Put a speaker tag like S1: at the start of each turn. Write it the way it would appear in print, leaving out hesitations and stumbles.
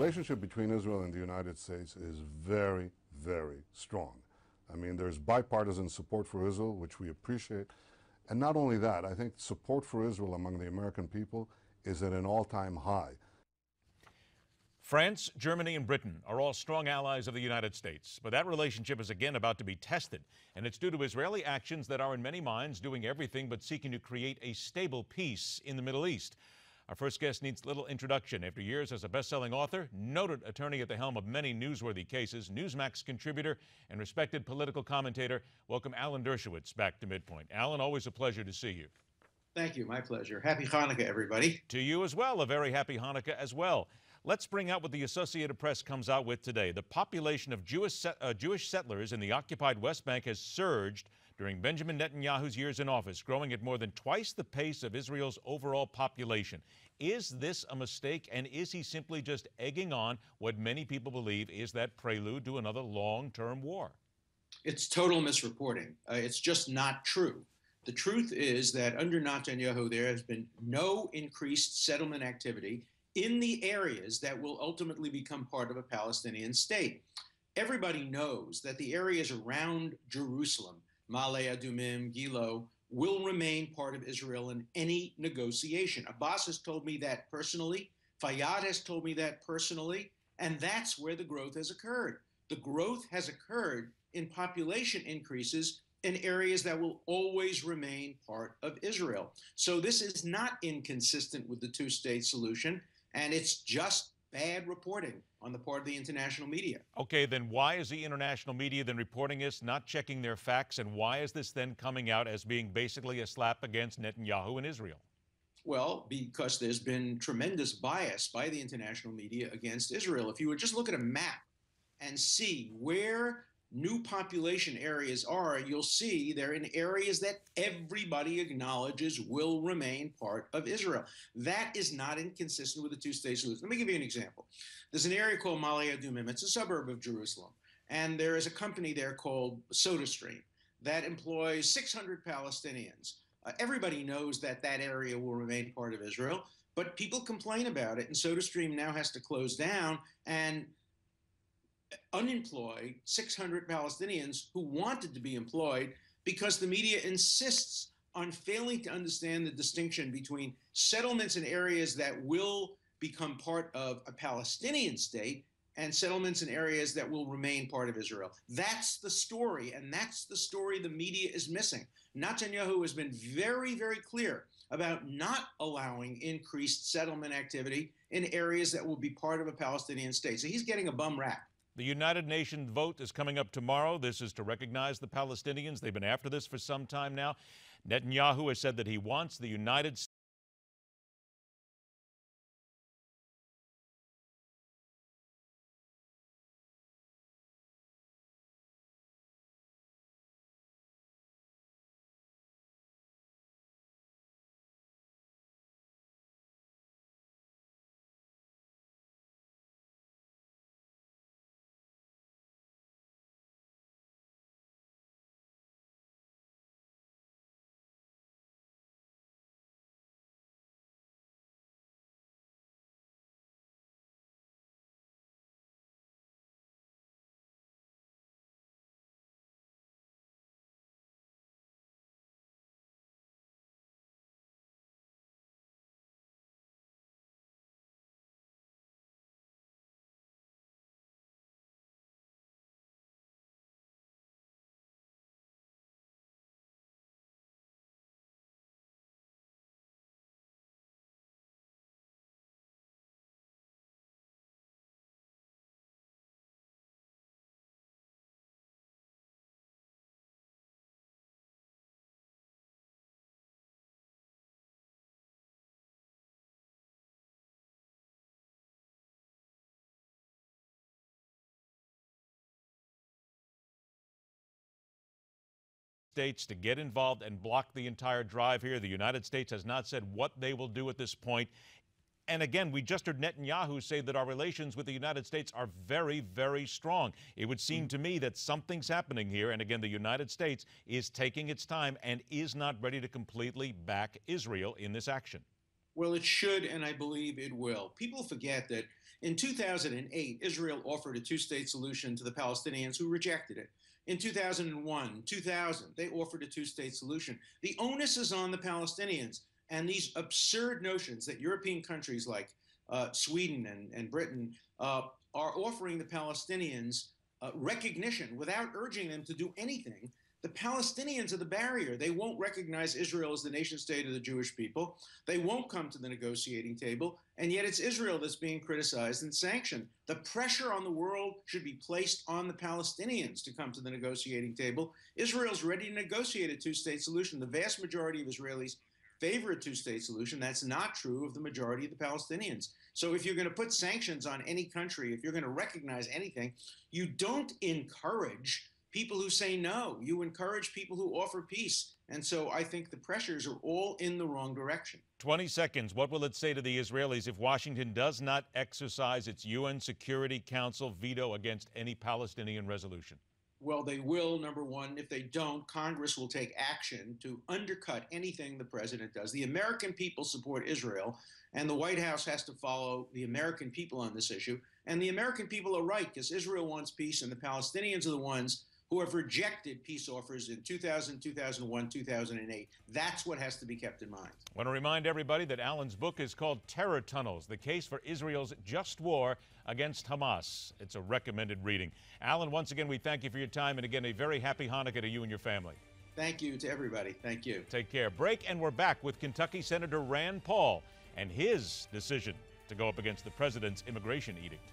S1: relationship between Israel and the United States is very, very strong. I mean, there's bipartisan support for Israel, which we appreciate. And not only that, I think support for Israel among the American people is at an all-time high.
S2: France, Germany, and Britain are all strong allies of the United States, but that relationship is again about to be tested, and it's due to Israeli actions that are in many minds doing everything but seeking to create a stable peace in the Middle East. Our first guest needs little introduction. After years as a best-selling author, noted attorney at the helm of many newsworthy cases, Newsmax contributor, and respected political commentator, welcome Alan Dershowitz back to MidPoint. Alan, always a pleasure to see you.
S3: Thank you. My pleasure. Happy Hanukkah, everybody.
S2: To you as well. A very happy Hanukkah as well. Let's bring out what the Associated Press comes out with today. The population of Jewish settlers in the occupied West Bank has surged during Benjamin Netanyahu's years in office, growing at more than twice the pace of Israel's overall population. Is this a mistake, and is he simply just egging on what many people believe is that prelude to another long-term war?
S3: It's total misreporting. It's just not true. The truth is that under Netanyahu, there has been no increased settlement activity in the areas that will ultimately become part of a Palestinian state. Everybody knows that the areas around Jerusalem, Ma'ale Adumim, Gilo, will remain part of Israel in any negotiation. Abbas has told me that personally. Fayyad has told me that personally. And that's where the growth has occurred. The growth has occurred in population increases in areas that will always remain part of Israel. So this is not inconsistent with the two-state solution, and it's just bad reporting on the part of the international media.
S2: Okay, then why is the international media then reporting this, not checking their facts, and why is this then coming out as being basically a slap against Netanyahu and Israel?
S3: Well, because there's been tremendous bias by the international media against Israel. If you would just look at a map and see where new population areas are, you'll see they're in areas that everybody acknowledges will remain part of Israel. That is not inconsistent with the two-state solution. Let me give you an example. There's an area called Ma'ale Adumim. It's a suburb of Jerusalem. And there is a company there called SodaStream that employs 600 Palestinians. Everybody knows that that area will remain part of Israel, but people complain about it, and SodaStream now has to close down and unemploy 600 Palestinians who wanted to be employed, because the media insists on failing to understand the distinction between settlements in areas that will become part of a Palestinian state and settlements in areas that will remain part of Israel. That's the story, and that's the story the media is missing. Netanyahu has been very, very clear about not allowing increased settlement activity in areas that will be part of a Palestinian state. So he's getting a bum rap.
S2: The United Nations vote is coming up tomorrow. This is to recognize the Palestinians. They've been after this for some time now. Netanyahu has said that he wants the United States to get involved and block the entire drive here. The United States has not said what they will do at this point. And again, we just heard Netanyahu say that our relations with the United States are very, very strong. It would seem to me that something's happening here. And again, the United States is taking its time and is not ready to completely back Israel in this action.
S3: Well, it should, and I believe it will. People forget that In 2008, Israel offered a two-state solution to the Palestinians who rejected it. In 2001, 2000, they offered a two-state solution. The onus is on the Palestinians. And these absurd notions that European countries like Sweden and Britain are offering the Palestinians recognition without urging them to do anything. The Palestinians are the barrier. They won't recognize Israel as the nation state of the Jewish people. They won't come to the negotiating table. And yet it's Israel that's being criticized and sanctioned. The pressure on the world should be placed on the Palestinians to come to the negotiating table. Israel's ready to negotiate a two-state solution. The vast majority of Israelis favor a two-state solution. That's not true of the majority of the Palestinians. So if you're going to put sanctions on any country, if you're going to recognize anything, you don't encourage people who say no. You encourage people who offer peace. And so I think the pressures are all in the wrong direction.
S2: 20 seconds. What will it say to the Israelis if Washington does not exercise its UN Security Council veto against any Palestinian resolution?
S3: Well, they will, number one. If they don't, Congress will take action to undercut anything the president does. The American people support Israel, and the White House has to follow the American people on this issue. And the American people are right, because Israel wants peace, and the Palestinians are the ones who have rejected peace offers in 2000, 2001, 2008. That's what has to be kept in mind.
S2: I want to remind everybody that Alan's book is called Terror Tunnels, the case for Israel's just war against Hamas. It's a recommended reading. Alan, once again, we thank you for your time, and again, a very happy Hanukkah to you and your family.
S3: Thank you to everybody. Thank you.
S2: Take care. Break, and we're back with Kentucky Senator Rand Paul and his decision to go up against the president's immigration edict.